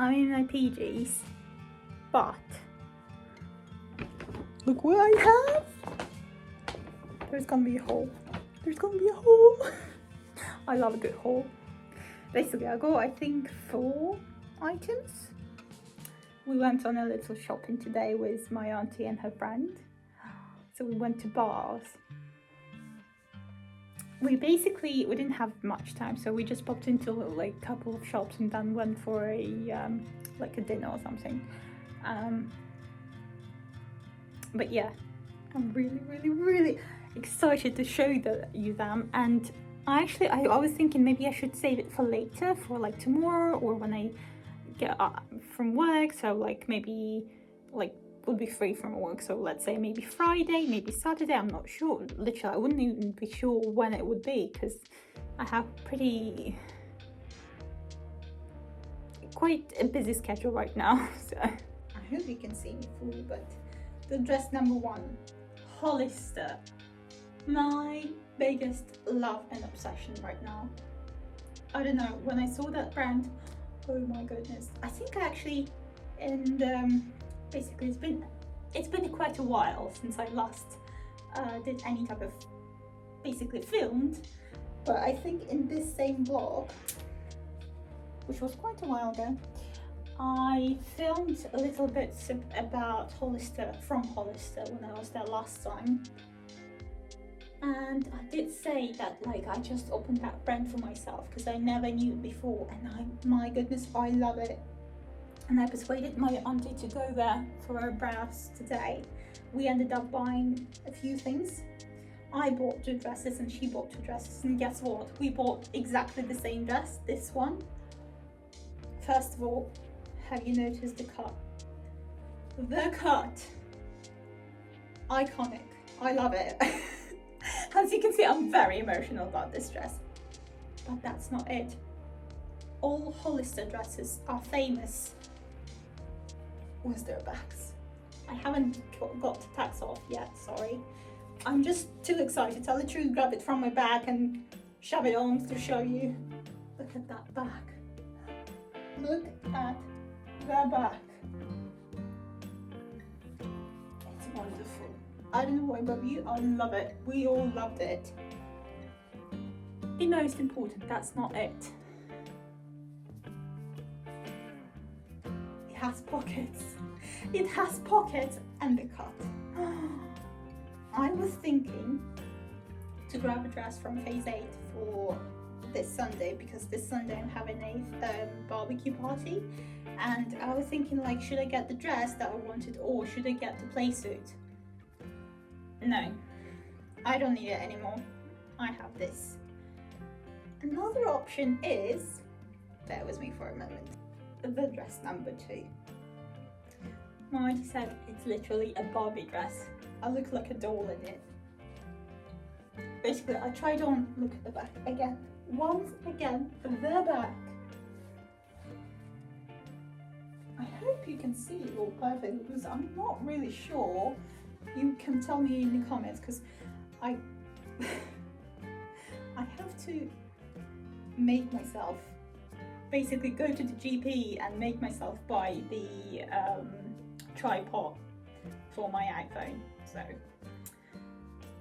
I'm in my PJs, but look what I have. There's gonna be a haul. There's gonna be a haul. I love a good haul. Basically, I got, I think, 4 items. We went on a little shopping today with my auntie and her friend. So we went to bars. We didn't have much time, so we just popped into like a couple of shops and then went for a like a dinner or something. But yeah, I'm really excited to show you them. And I was thinking maybe I should save it for later, for like tomorrow or when I get up from work. So like maybe like would be free from work, so let's say maybe Friday, maybe Saturday, I'm not sure. Literally, I wouldn't even be sure when it would be because I have quite a busy schedule right now. So I hope you can see me fully, but the dress number 1, Hollister, my biggest love and obsession right now. I don't know, when I saw that brand, oh my goodness. I think I actually, basically it's been quite a while since I last did any type of basically filmed, but I think in this same vlog, which was quite a while ago, I filmed a little bit about Hollister, from Hollister, when I was there last time. And I did say that like I just opened that brand for myself because I never knew it before, and my goodness, I love it. And I persuaded my auntie to go there for her browse today. We ended up buying a few things. I bought 2 dresses and she bought 2 dresses, and guess what? We bought exactly the same dress, this one. First of all, have you noticed the cut? The cut! Iconic. I love it. As you can see, I'm very emotional about this dress. But that's not it. All Hollister dresses are famous with their backs. I haven't got the tags off yet, sorry. I'm just too excited. I literally grab it from my bag and shove it on to show you. Look at that back. Look at the back. It's wonderful. I don't know about you, I love it. We all loved it. The most important, that's not it. It has pockets. It has pockets and the cut. I was thinking to grab a dress from Phase 8 for this Sunday, because this Sunday I'm having a barbecue party, and I was thinking like, should I get the dress that I wanted or should I get the play suit? No, I don't need it anymore. I have this. Another option is, bear with me for a moment, the dress number 2. My auntie said it's literally a Barbie dress. I look like a doll in it. Basically, I tried on, look at the back again. Once again, the back. I hope you can see it all perfectly because I'm not really sure. You can tell me in the comments because I have to make myself, basically go to the GP and make myself buy the tripod for my iPhone. So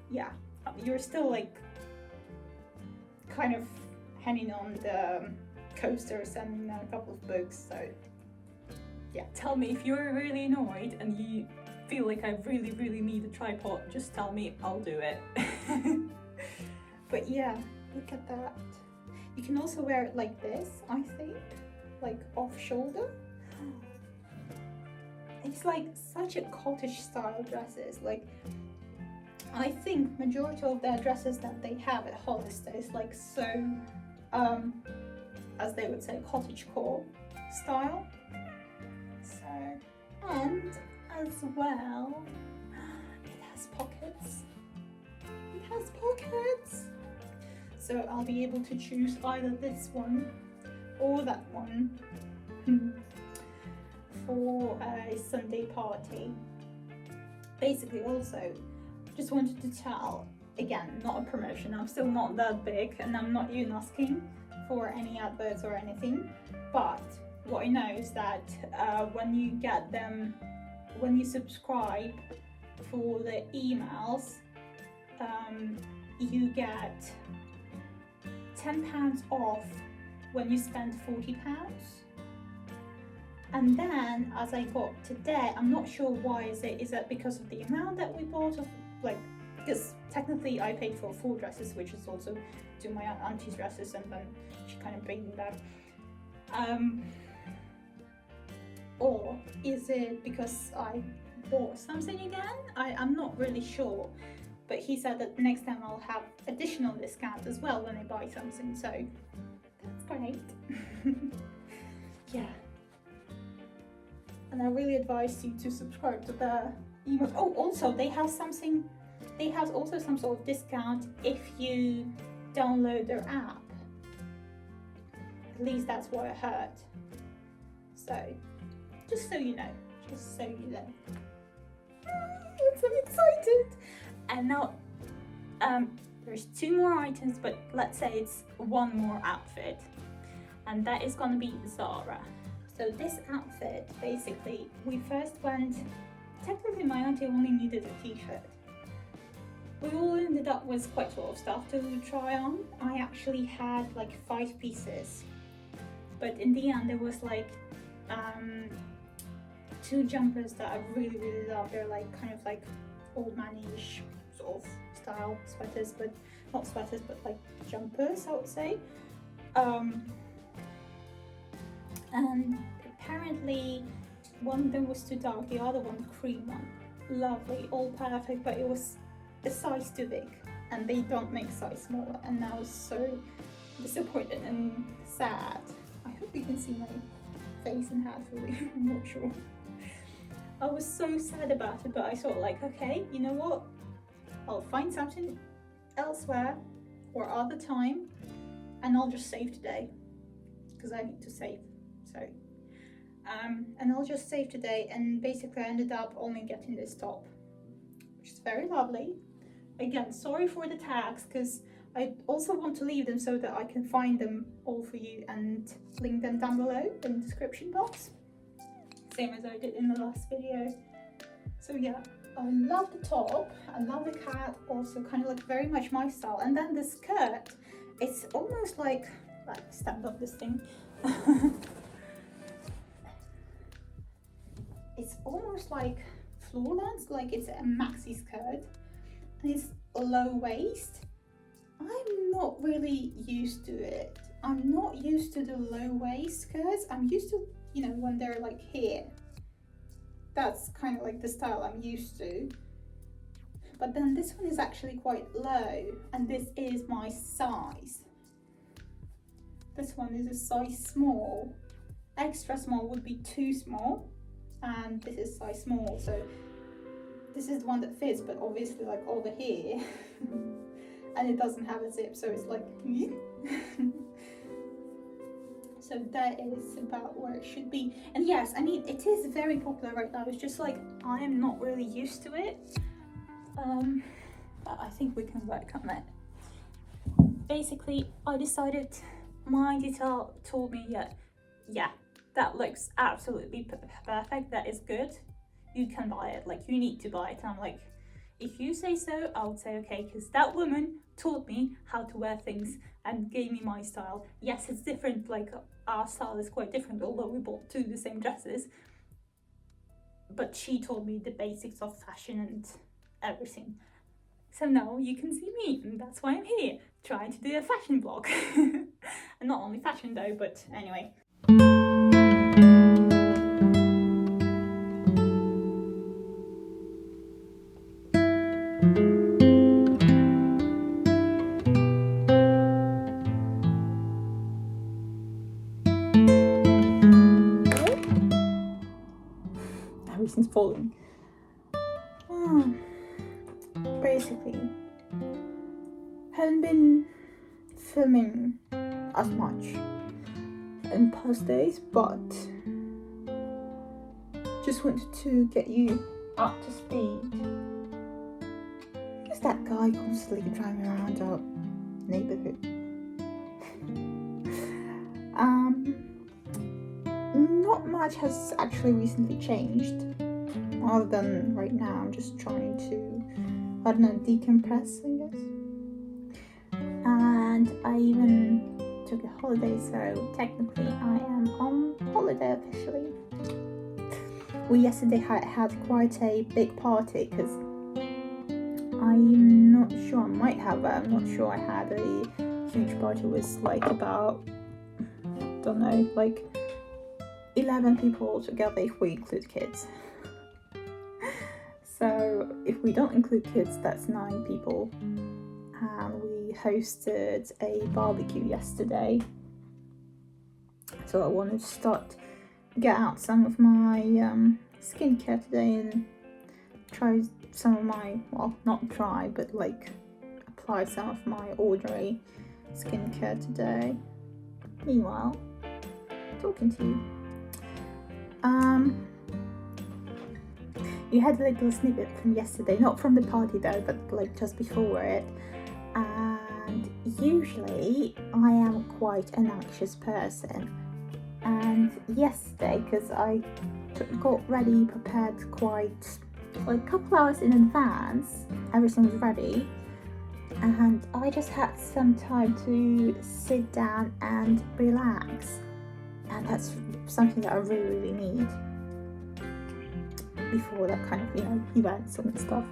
yeah, you're still like kind of hanging on the coasters and a couple of books. So yeah, tell me if you're really annoyed and you feel like I really need a tripod, just tell me, I'll do it. But yeah, look at that. You can also wear it like this, I think, like off shoulder. It's like such a cottage style dresses. Like, I think majority of their dresses that they have at Hollister is like so, as they would say, cottagecore style. So, and as well, it has pockets. It has pockets. So I'll be able to choose either this one or that one for a Sunday party. Basically, also, just wanted to tell, again, not a promotion, I'm still not that big and I'm not even asking for any adverts or anything, but what I know is that when you get them, when you subscribe for the emails, you get £10 off when you spend £40. And then, as I got today, I'm not sure why is that because of the amount that we bought, of like, because technically I paid for 4 dresses, which is also to my auntie's dresses, and then she kind of paid me back. Or is it because I bought something again? I'm not really sure, but he said that next time I'll have additional discount as well when I buy something, so that's great. Yeah. And I really advise you to subscribe to their emails. Oh, also they have also some sort of discount if you download their app. At least that's what I heard. So, just so you know. I'm so excited. And now, there's 2 more items, but let's say it's 1 more outfit. And that is gonna be Zara. So this outfit, basically, we first went, technically my auntie only needed a t-shirt. We all ended up with quite a lot of stuff to try on. I actually had like 5 pieces, but in the end there was like 2 jumpers that I really, really love. They're like kind of like old man-ish sort of style sweaters, but not sweaters, but like jumpers, I would say. And apparently one of them was too dark, the other one, the cream one, lovely, all perfect, but it was a size too big, and they don't make size smaller, and I was so disappointed and sad. I hope you can see my face and hat fully. I'm not sure. I was so sad about it, but I thought like, okay, you know what? I'll find something elsewhere or other time, and I'll just save today, because I need to save. So, and I'll just save today, and basically I ended up only getting this top, which is very lovely. Again, sorry for the tags, because I also want to leave them so that I can find them all for you and link them down below in the description box, same as I did in the last video. So yeah, I love the top, I love the cat, also kind of like very much my style. And then the skirt, it's almost like stand up this thing. It's almost like floor length, like it's a maxi skirt, and it's low waist. I'm not really used to it. I'm not used to the low waist skirts. I'm used to, you know, when they're like here. That's kind of like the style I'm used to. But then this one is actually quite low, and this is my size. This one is a size small. Extra small would be too small, and this is size small, so this is the one that fits, but obviously like over here. And it doesn't have a zip, so it's like so that is about where it should be. And yes, I mean, it is very popular right now. It's just like I am not really used to it, but I think we can work on it. Basically, I decided, my detail told me, yeah, that looks absolutely perfect, that is good, you can buy it, like you need to buy it. And I'm like, if you say so, I would say okay, because that woman taught me how to wear things and gave me my style. Yes, it's different, like our style is quite different, although we bought 2 the same dresses, but she taught me the basics of fashion and everything. So now you can see me, and that's why I'm here, trying to do a fashion vlog. And not only fashion though, but anyway. Everything's falling. Basically, haven't been filming as much in past days, but just wanted to get you up to speed. Because that guy constantly driving around our neighborhood. not much has actually recently changed, other than right now I'm just trying to, I don't know, decompress, I guess. And I even took a holiday, so technically I am on holiday officially. We yesterday had quite a big party, because I'm not sure, I might have, I'm not sure I had a huge party. It was like about, I don't know, like 11 people altogether if we include kids. So if we don't include kids, that's 9 people. And we hosted a barbecue yesterday. So I wanted to get out some of my skincare today and try some of my, well, not try, but like apply some of my ordinary skincare today. Meanwhile, talking to you. You had a little snippet from yesterday, not from the party though, but like just before it. And usually I am quite an anxious person. And yesterday, because I got ready, prepared quite like a couple hours in advance, everything was ready, and I just had some time to sit down and relax. And that's something that I really need before that kind of, events and stuff.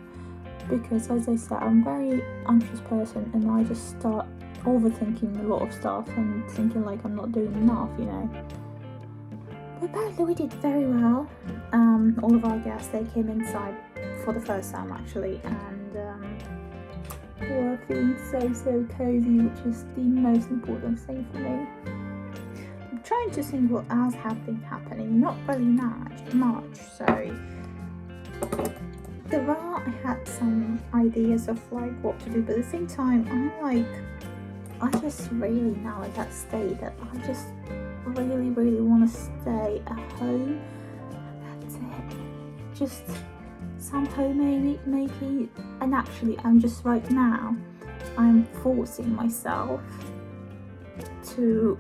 Because as I said, I'm a very anxious person, and I just start overthinking a lot of stuff and thinking like I'm not doing enough, But apparently we did very well. All of our guests, they came inside for the first time actually, and were feeling so cozy, which is the most important thing for me. I'm trying to think what else has been happening, not really much, so I had some ideas of like what to do, but at the same time I just really now at that state that I just really want to stay at home. That's it. Just some homemade making, and actually I'm just right now I'm forcing myself to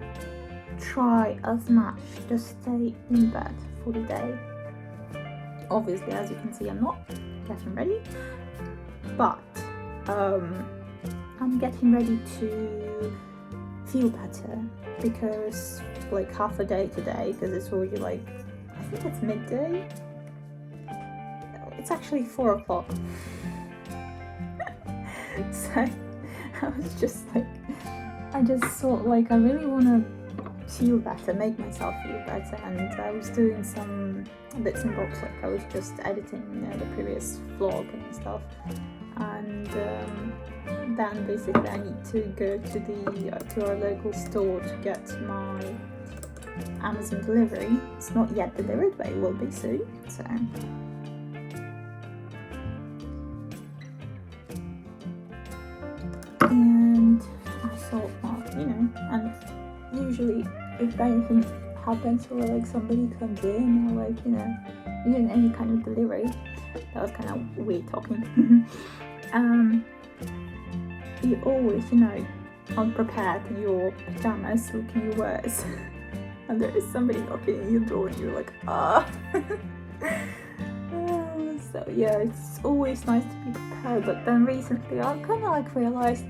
try as much to stay in bed for the day. Obviously, as you can see, I'm not getting ready, but I'm getting ready to feel better, because like half a day today, because it's already like, I think it's midday. It's actually 4 o'clock. So I was just like, I just thought like I really want to feel better, make myself feel better, and I was doing some bits and bobs, like I was just editing the previous vlog and stuff, and then basically I need to go to our local store to get my Amazon delivery. It's not yet delivered, but it will be soon. So and I thought, well, and usually if anything happens or like somebody comes in or like even any kind of delivery, that was kind of weird talking. You always unprepared in your pajamas looking your worst, and there is somebody knocking at your door and you're like so yeah, it's always nice to be prepared. But then recently I kind of like realized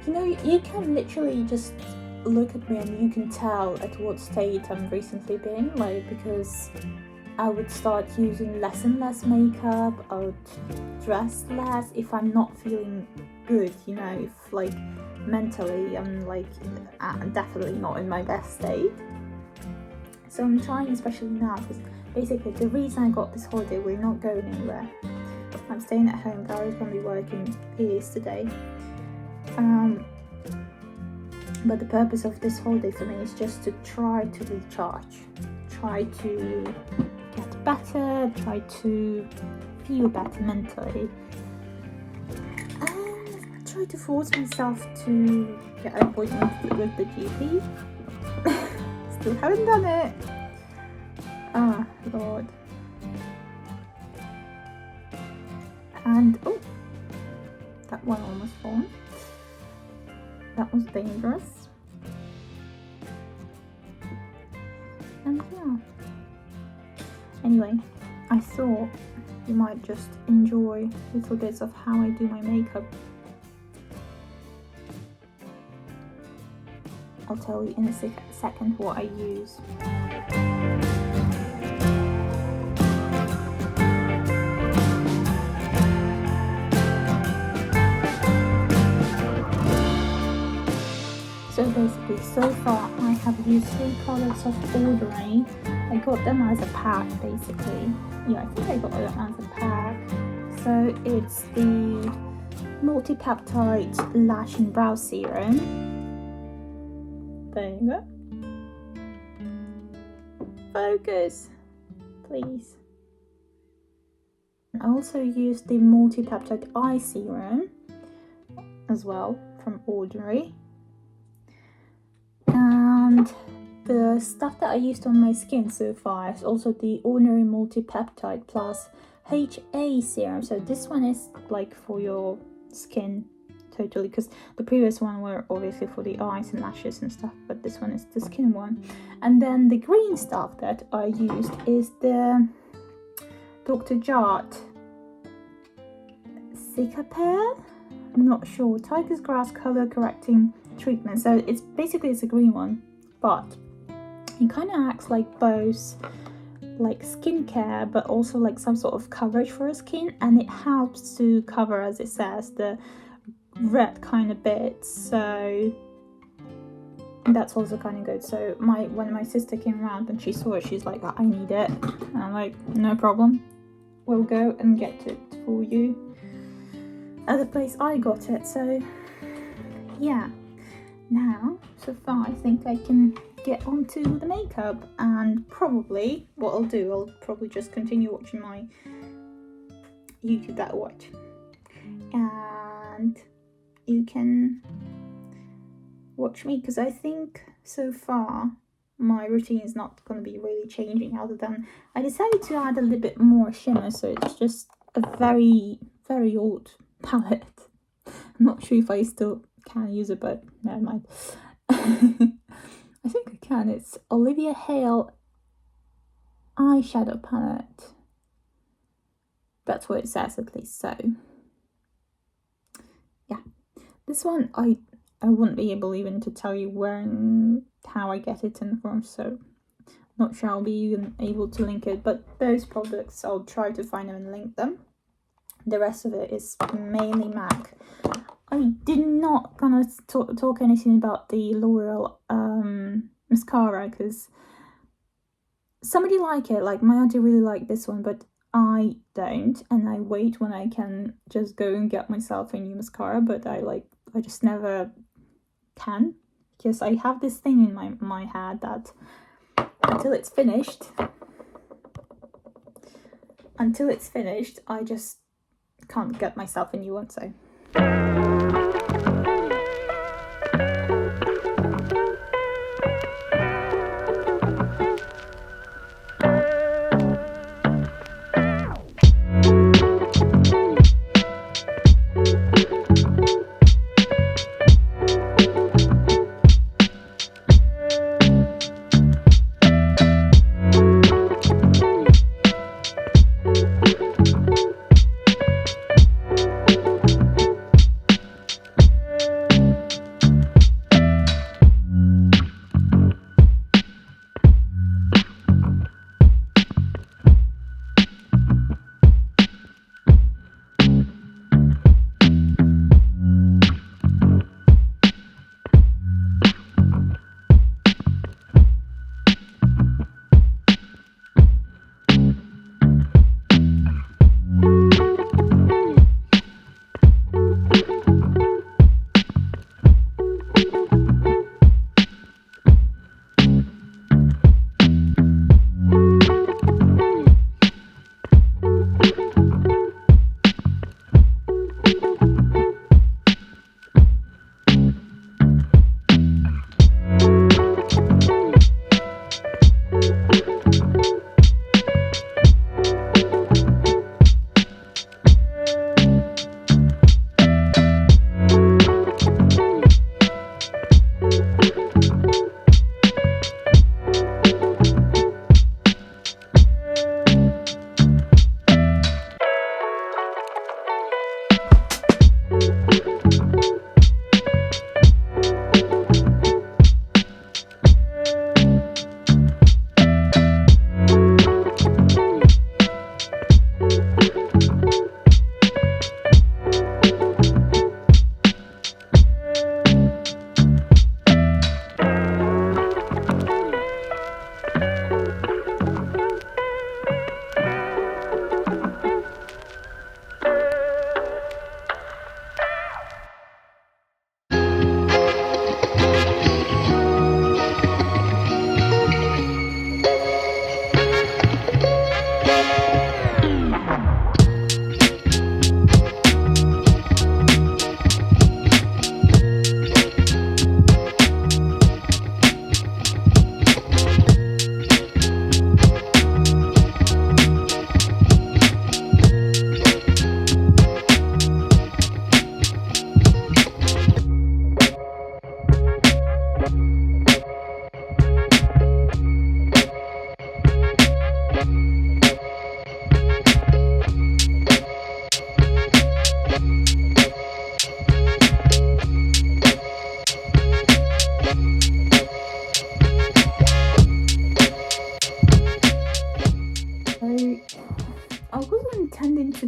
you can literally just look at me and you can tell at what state I'm recently been, like, because I would start using less and less makeup, I would dress less if I'm not feeling good, if like mentally I'm like definitely not in my best state. So I'm trying, especially now, because basically the reason I got this holiday, we're not going anywhere. I'm staying at home. Gary's going to be working PAs today. But the purpose of this holiday for me is just to try to recharge, try to get better, try to feel better mentally, and try to force myself to get an appointment with the GP. Still haven't done it. Ah, Lord. And oh, that one almost fallen. That was dangerous. And yeah. Anyway, I thought you might just enjoy little bits of how I do my makeup. I'll tell you in a second what I use. So basically, so far I have used 3 products of Ordinary. I got them as a pack, basically. Yeah, I think I got them as a pack. So it's the multi-peptide lash and brow serum. There you go. Focus, please. I also used the multi-peptide eye serum as well from Ordinary. And the stuff that I used on my skin so far is also the Ordinary multi-peptide plus HA serum. So this one is like for your skin totally, because the previous one were obviously for the eyes and lashes and stuff, but this one is the skin one. And then the green stuff that I used is the Dr. Jart Cicapair, I'm not sure, Tiger's Grass color correcting treatment. So it's basically, it's a green one, but it kind of acts like both like skincare but also like some sort of coverage for your skin, and it helps to cover, as it says, the red kind of bits. So that's also kind of good. So when my sister came around and she saw it, she's like, I need it, and I'm like, no problem, we'll go and get it for you at the place I got it. So yeah, now so far I think I can get onto the makeup, and probably what I'll do, I'll probably just continue watching my YouTube that I watch, and you can watch me, because I think so far my routine is not going to be really changing, other than I decided to add a little bit more shimmer. So it's just a very, very old palette. I'm not sure if I still can use it, but never mind. I think I can. It's Olivia Hale eyeshadow palette. That's what it says, at least. So yeah, this one I wouldn't be able even to tell you where and how I get it in from, so not sure I'll be even able to link it, but those products I'll try to find them and link them. The rest of it is mainly MAC. I did not gonna talk anything about the L'Oreal mascara, because somebody like it, like my auntie really liked this one, but I don't, and I wait when I can just go and get myself a new mascara, but I just never can, because I have this thing in my head that until it's finished I just can't get myself a new one. So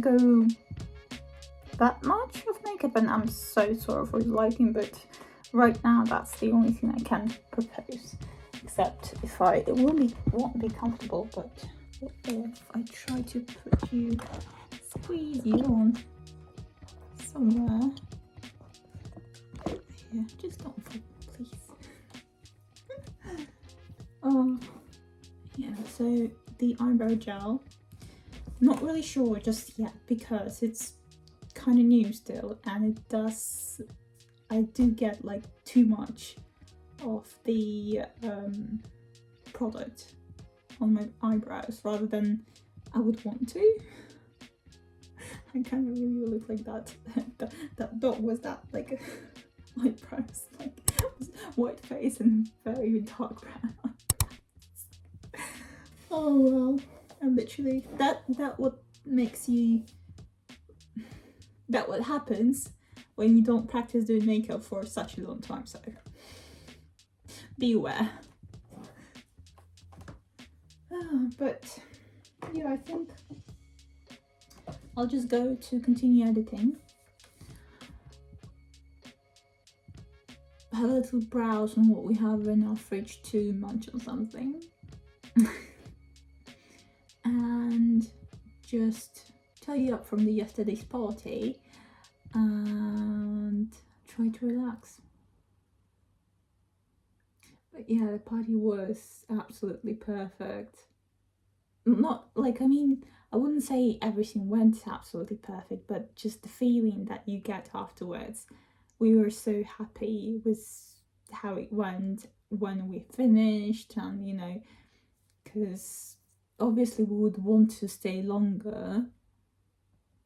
to go that much of makeup, and I'm so sorry for the lighting, but right now that's the only thing I can propose. Except if it won't be comfortable, but if I try to put you, squeeze you on somewhere. Yeah, just don't fall, please. Yeah, so the eyebrow gel, not really sure just yet because it's kind of new still, and I do get like too much of the product on my eyebrows rather than I would want to. I kind of really look like that. that dot was that like eyebrows, like white face and very dark brown. Oh well, and literally that what makes you, that what happens when you don't practice doing makeup for such a long time, so be aware. But yeah, I think I'll just go to continue editing. Have a little browse on what we have in our fridge to munch on something. And just tidy up from yesterday's party and try to relax. But yeah, the party was absolutely perfect. Not like, I mean, I wouldn't say everything went absolutely perfect, but just the feeling that you get afterwards. We were so happy with how it went when we finished, and you know, because obviously we would want to stay longer,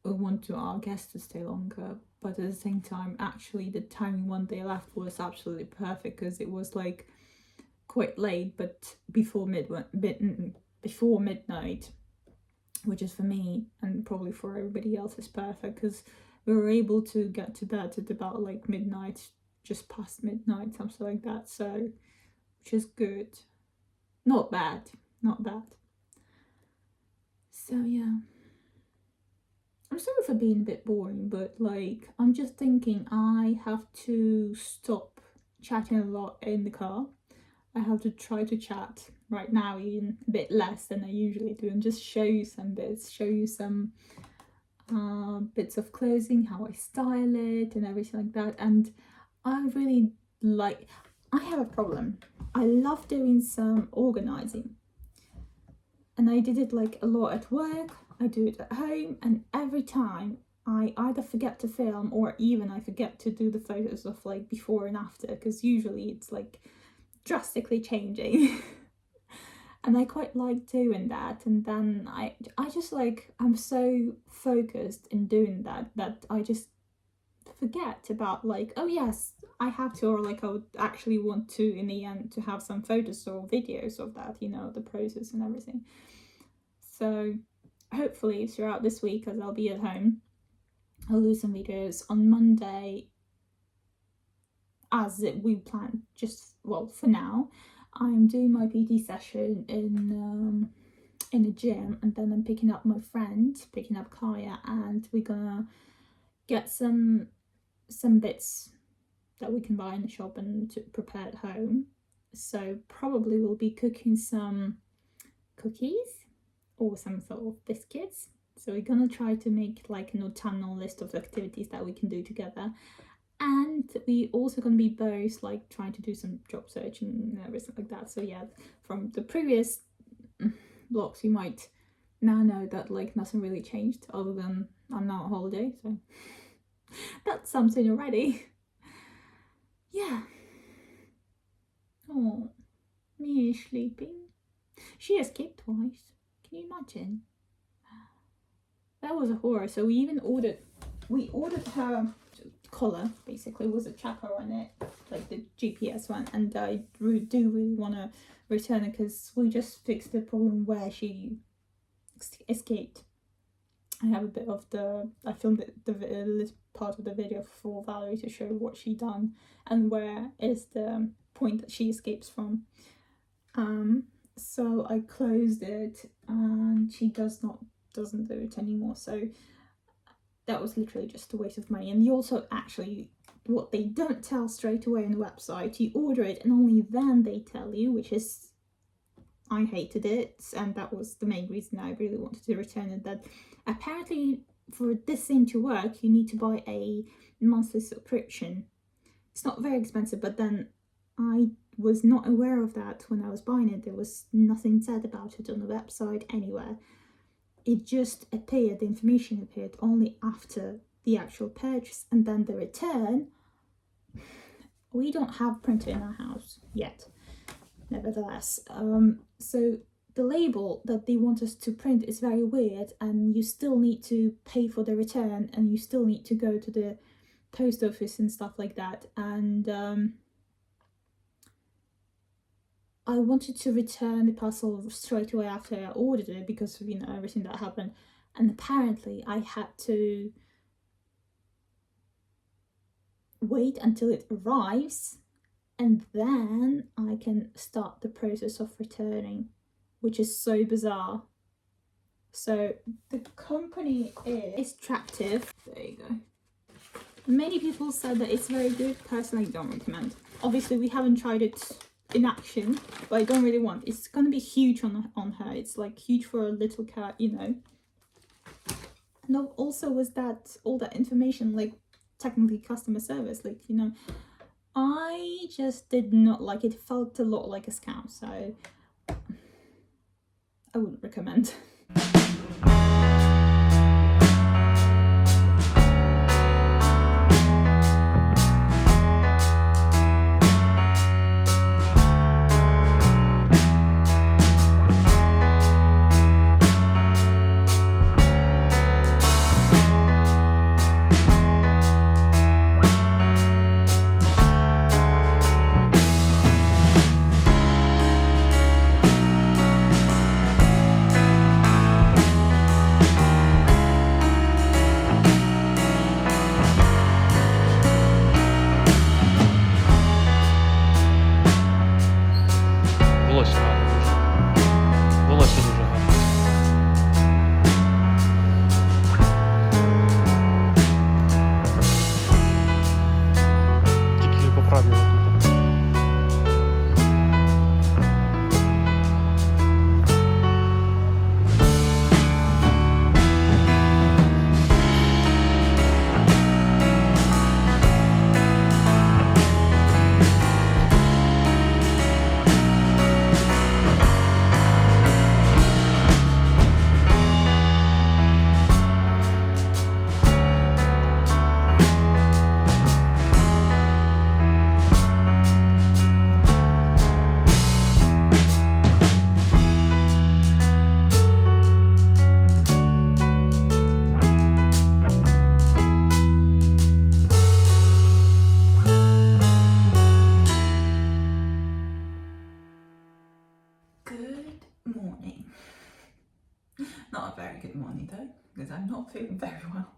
we want our guests to stay longer, but at the same time, actually the timing when they left was absolutely perfect, because it was like quite late, but before midnight, which is for me and probably for everybody else is perfect, because we were able to get to bed at about like midnight, just past midnight, something like that, so which is good. Not bad. So yeah, I'm sorry for being a bit boring, but like, I'm just thinking I have to stop chatting a lot in the car. I have to try to chat right now even a bit less than I usually do, and just show you some bits, show you some bits of clothing, how I style it and everything like that. And I really like, I have a problem. I love doing some organizing, and I did it like a lot at work, I do it at home, and every time I either forget to film or even I forget to do the photos of like before and after, because usually it's like drastically changing. And I quite like doing that, and then I just like, I'm so focused in doing that I just forget about like, oh yes, I have to, or like I would actually want to in the end to have some photos or videos of that, you know, the process and everything. So hopefully throughout this week, as I'll be at home, I'll do some videos on Monday as we planned. Just, well, for now I'm doing my PT session in a gym, and then I'm picking up my friend, picking up Kaya, and we're gonna get some bits that we can buy in the shop and to prepare at home. So probably we'll be cooking some cookies or some sort of biscuits. So we're gonna try to make like an autumnal list of activities that we can do together. And we also gonna be both like trying to do some job search and everything like that. So yeah, from the previous vlogs you might now know that like nothing really changed other than I'm now on holiday, so that's something already. Yeah. Oh, Mia is sleeping. She escaped twice. Can you imagine? That was a horror. So we ordered her collar, basically, was a tracker on it, like the GPS one, and I do really want to return it because we just fixed the problem where she escaped. I have a bit of I filmed the part of the video for Valerie to show what she done and where is the point that she escapes from. So I closed it and she doesn't do it anymore. So that was literally just a waste of money. And you also actually, what they don't tell straight away on the website, you order it and only then they tell you, which is, I hated it, and that was the main reason I really wanted to return it, that apparently for this thing to work you need to buy a monthly subscription. It's not very expensive, but then I was not aware of that when I was buying it. There was nothing said about it on the website anywhere. It just appeared, the information appeared only after the actual purchase, and then the return. We don't have printer in our house yet, nevertheless. So the label that they want us to print is very weird, and you still need to pay for the return, and you still need to go to the post office and stuff like that. And I wanted to return the parcel straight away after I ordered it because of, you know, everything that happened. And apparently I had to wait until it arrives, and then I can start the process of returning, which is so bizarre. So the company is Tractive. There you go. Many people said that it's very good. Personally, don't recommend. Obviously, we haven't tried it in action, but I don't really want. It's gonna be huge on her. It's like huge for a little cat, you know. And also was that all that information, like technically customer service, like, you know, I just did not like it. It felt a lot like a scam, so I wouldn't recommend. Not a very good morning though, because I'm not feeling very well.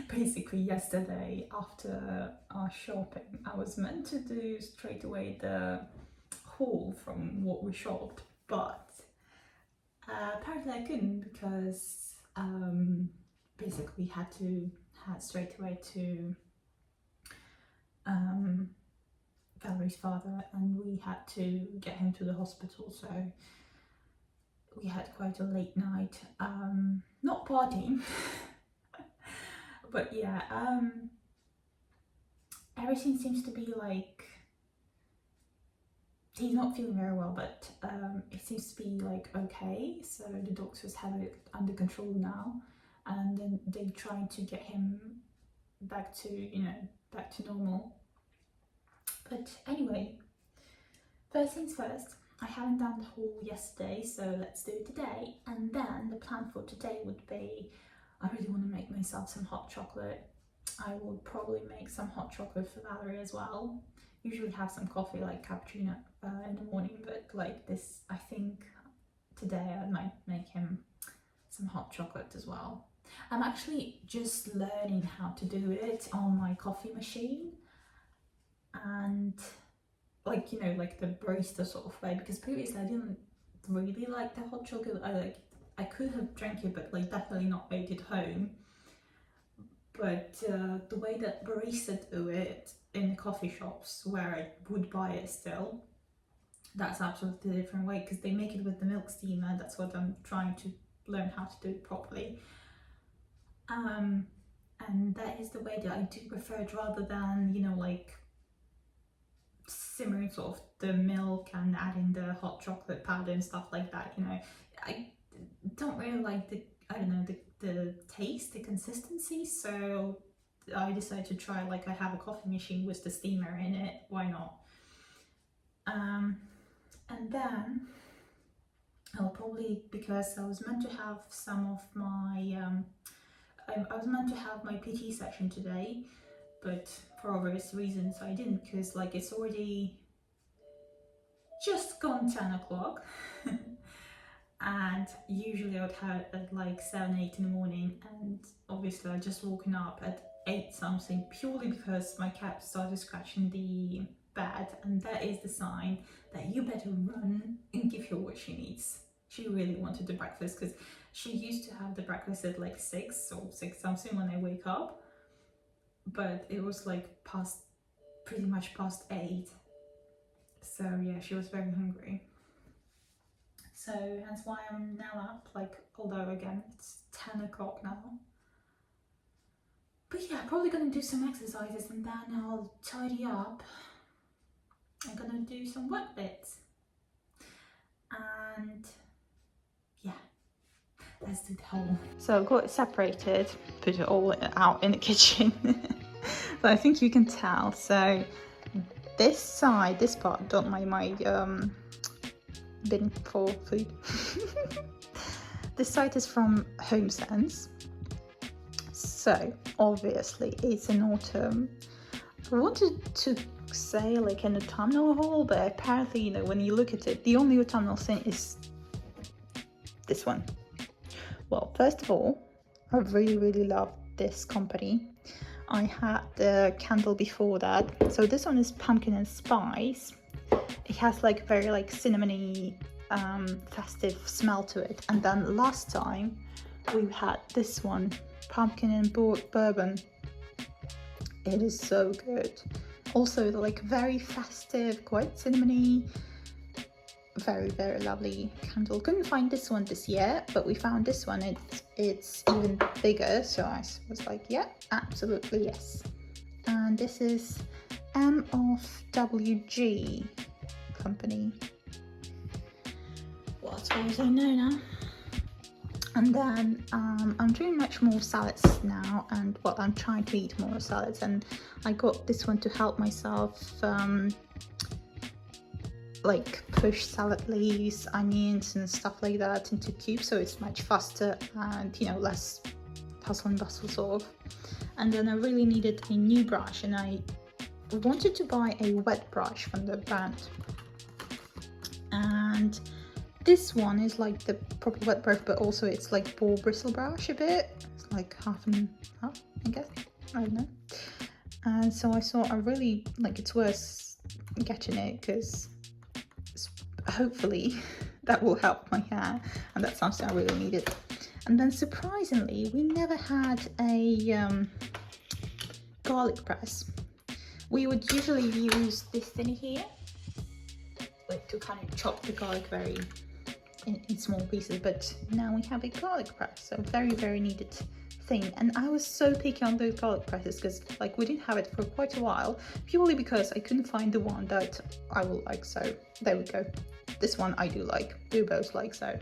Basically yesterday after our shopping, I was meant to do straight away the haul from what we shopped, but apparently I couldn't because basically we had to head straight away to Valerie's father, and we had to get him to the hospital, so we had quite a late night, not partying, but yeah, everything seems to be like, he's not feeling very well, but it seems to be like okay, so the doctors have it under control now, and then they're trying to get him back to, you know, back to normal. But anyway, first things first, I haven't done the haul yesterday, so let's do it today. And then the plan for today would be, I really want to make myself some hot chocolate. I will probably make some hot chocolate for Valerie as well. Usually have some coffee like cappuccino in the morning, but like this, I think today I might make him some hot chocolate as well. I'm actually just learning how to do it on my coffee machine, and like, you know, like the barista sort of way, because previously I didn't really like the hot chocolate. I could have drank it, but like definitely not made it home. but the way that baristas do it in coffee shops where I would buy it still, that's absolutely a different way, because they make it with the milk steamer. That's what I'm trying to learn how to do it properly. And that is the way that I do prefer it, rather than, you know, like simmering sort of the milk and adding the hot chocolate powder and stuff like that. You know, I don't really like the, I don't know, the taste, the consistency, so I decided to try, like, I have a coffee machine with the steamer in it, why not? And then I'll probably, because I was meant to have some of my I was meant to have my PT session today, but for obvious reasons I didn't, because like it's already just gone 10 o'clock and usually I would have it at like 7, 8 in the morning, and obviously I just woken up at 8 something, purely because my cat started scratching the bed, and that is the sign that you better run and give her what she needs. She really wanted the breakfast, because she used to have the breakfast at like 6 or 6 something when I wake up, but it was like pretty much past 8. So yeah, she was very hungry. So that's why I'm now up, like, although again, it's 10 o'clock now. But yeah, probably gonna do some exercises and then I'll tidy up. I'm gonna do some work bits. And yeah, let's do the whole. So I've got it separated, put it all out in the kitchen. But I think you can tell. So this side, this part, don't mind my bin for food. This side is from Home Sense. So obviously it's an autumn. I wanted to say like an autumnal haul, but apparently, you know, when you look at it, the only autumnal thing is this one. Well, first of all, I really love this company. I had the candle before that. So this one is pumpkin and spice. It has like very like cinnamony festive smell to it. And then last time we had this one, pumpkin and bourbon. It is so good. Also like very festive, quite cinnamony, very lovely candle. Couldn't find this one this year, but we found this one. It's even bigger, so I was like, yeah, absolutely yes. And this is MODAL company. Well, as far as I know now. And then I'm doing much more salads now, and well, I'm trying to eat more salads, and I got this one to help myself like push salad leaves, onions and stuff like that into cubes, so it's much faster and, you know, less hustle and bustle sort of. And then I really needed a new brush, and I wanted to buy a wet brush from the brand, and this one is like the proper wet brush, but also it's like ball bristle brush a bit. It's like half and half, I guess, I don't know. And so I thought I really like it's worth getting it, because hopefully that will help my hair, and that's something I really needed. And then surprisingly, we never had a garlic press. We would usually use this thing here, like to kind of chop the garlic very in small pieces, but now we have a garlic press, so very needed thing. And I was so picky on those garlic presses, because like we didn't have it for quite a while, purely because I couldn't find the one that I will like. So there we go, this one I do like, we both like. So,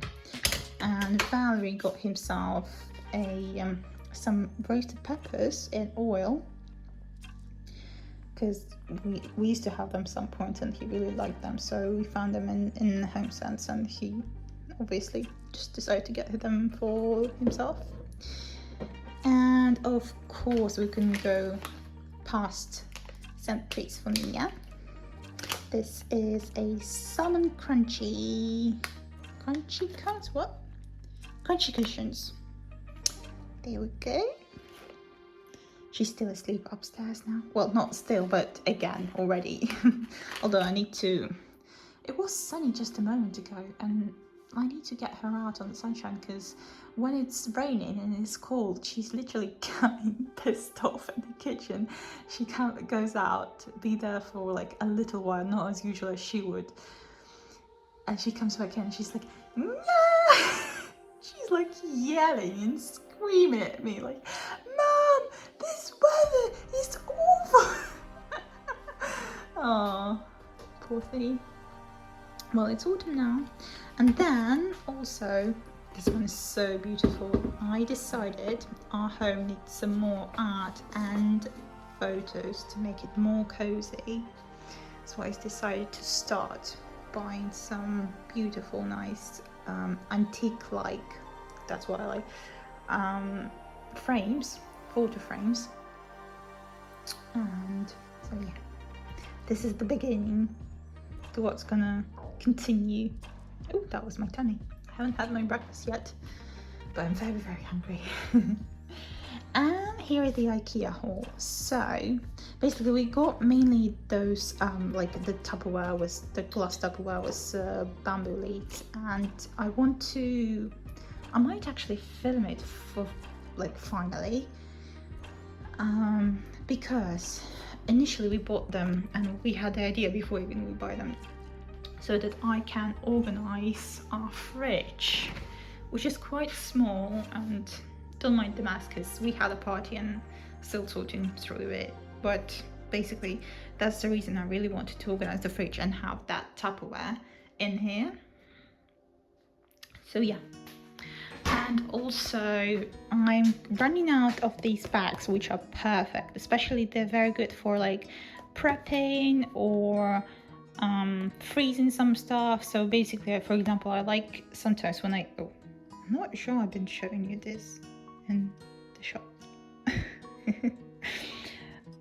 and Valerie got himself a some roasted peppers in oil, because we used to have them some point and he really liked them, so we found them in Home Sense, and he obviously just decided to get them for himself. And of course we couldn't go past scent treats for Mia. This is a salmon crunchy cushions. What? Crunchy cushions. There we go. She's still asleep upstairs now. Well, not still, but again, already. Although I need to... It was sunny just a moment ago, and I need to get her out on the sunshine, because when it's raining and it's cold, she's literally getting pissed off in the kitchen. She goes out, be there for like a little while, not as usual as she would. And she comes back in and she's like, no! She's like yelling and screaming at me like, Mom, this weather is awful. Oh, poor thing. Well, it's autumn now. And then also, this one is so beautiful. I decided our home needs some more art and photos to make it more cozy. So I decided to start buying some beautiful, nice, antique-like, that's what I like, frames, photo frames. And so yeah, this is the beginning to what's gonna continue. Oh, that was my tummy. I haven't had my breakfast yet, but I'm very, very hungry. And here is the IKEA haul. So basically we got mainly those like the Tupperware was, the glass Tupperware was bamboo leads, and I might actually film it for like finally, because initially we bought them and we had the idea before even we buy them, so that I can organize our fridge, which is quite small, and don't mind the mess because we had a party and still sorting through it. But basically that's the reason I really wanted to organize the fridge and have that Tupperware in here. So yeah. And also I'm running out of these bags, which are perfect, especially they're very good for like prepping or freezing some stuff. So basically, for example, I like sometimes when I'm not sure I've been showing you this in the shop.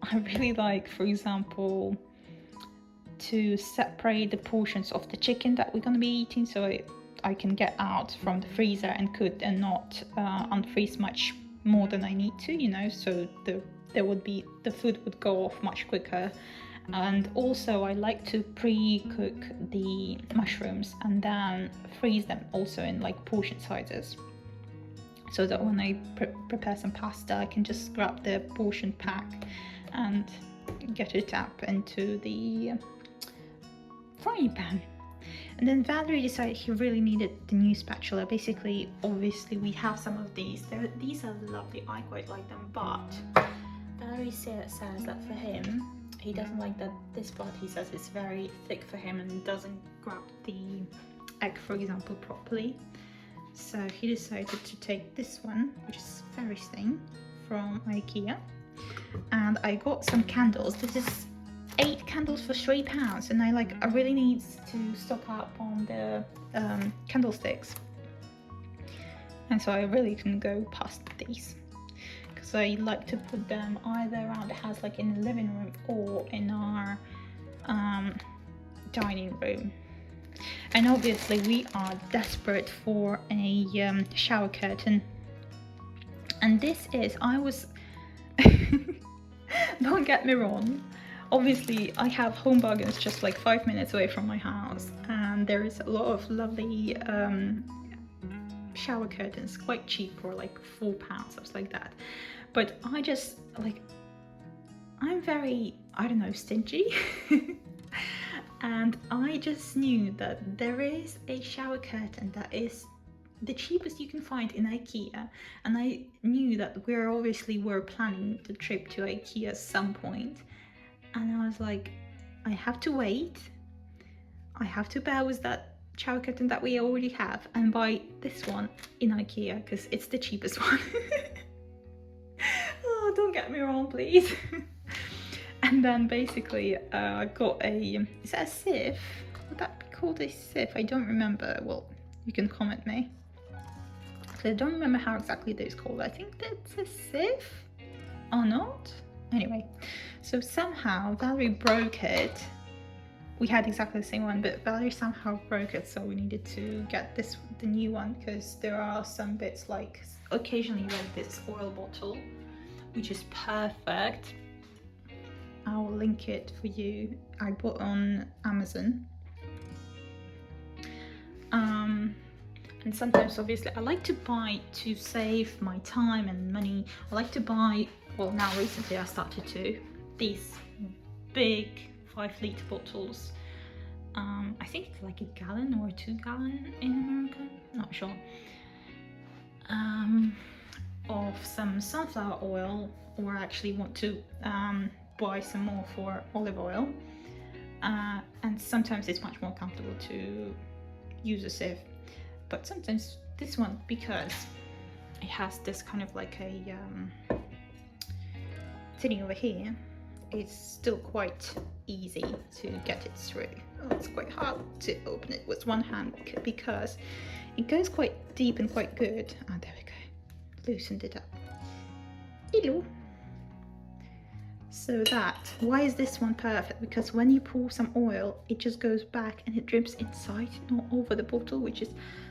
I really like, for example, to separate the portions of the chicken that we're going to be eating, so I can get out from the freezer and cook and not unfreeze much more than I need to, you know, so the food would go off much quicker. And also I like to pre-cook the mushrooms and then freeze them also in like portion sizes, so that when I prepare some pasta, I can just grab the portion pack and get it up into the frying pan. And then Valerie decided he really needed the new spatula. Basically, obviously we have some of these. These are lovely, I quite like them, but Valerie says that for him, he doesn't like that this part, he says it's very thick for him and doesn't grab the egg, for example, properly. So he decided to take this one, which is very thin, from IKEA. And I got some candles. This is 8 candles for £3, and I really need to stock up on the candlesticks. And so I really can go past these, because I like to put them either around the house, like in the living room, or in our dining room. And obviously we are desperate for a shower curtain, and this is, don't get me wrong, obviously I have Home Bargains just like 5 minutes away from my house, and there is a lot of lovely shower curtains, quite cheap, for like £4, stuff like that. But I just like, I'm very, I don't know, stingy. And I just knew that there is a shower curtain that is the cheapest you can find in IKEA, and I knew that we're planning the trip to IKEA at some point, and I was like, I have to wait, I have to bear with that shower curtain that we already have and buy this one in IKEA because it's the cheapest one. Oh, don't get me wrong, please. And then basically I got a, is that a sieve? Would that be called a sieve? I don't remember. Well, you can comment me. So I don't remember how exactly those called. I think that's a sieve or not. Anyway, so somehow Valerie broke it. We had exactly the same one, but Valerie somehow broke it, so we needed to get the new one, because there are some bits like occasionally like this oil bottle, which is perfect. I'll link it for you. I bought on Amazon. And sometimes obviously I like to buy to save my time and money. I like to buy, well now recently I started to, these big 5-litre bottles. I think it's like a gallon or a 2-gallon in America, not sure. Of some sunflower oil, or I actually want to buy some more for olive oil. And sometimes it's much more comfortable to use a sieve, but sometimes this one, because it has this kind of like a thingy over here, it's still quite easy to get it through. Oh, it's quite hard to open it with one hand because it goes quite deep and quite good. Ah, there we go, loosened it up. Hello. So that, why is this one perfect? Because when you pour some oil, it just goes back and it drips inside, not over the bottle,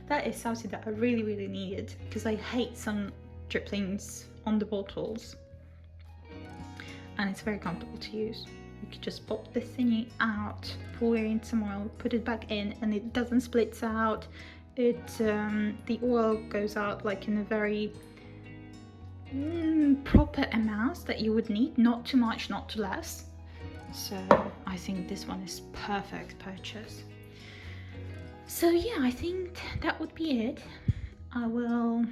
that is something that I really needed, because I hate some drippings on the bottles. And it's very comfortable to use. You can just pop the thingy out, pour in some oil, put it back in, and it doesn't split out. The oil goes out like in a very proper amounts that you would need, not too much, not too less. So I think this one is perfect purchase. So yeah, I think that would be it. I will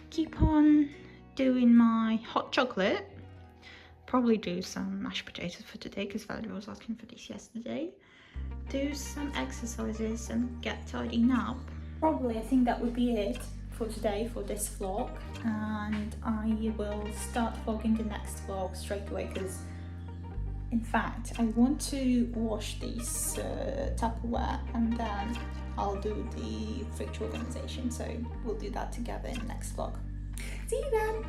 keep on doing my hot chocolate, probably do some mashed potatoes for today because Valerie was asking for this yesterday, do some exercises and get tidying up. Probably I think that would be it for today, for this vlog, and I will start vlogging the next vlog straight away, because in fact I want to wash these Tupperware and then I'll do the fridge organization, so we'll do that together in the next vlog. See you then!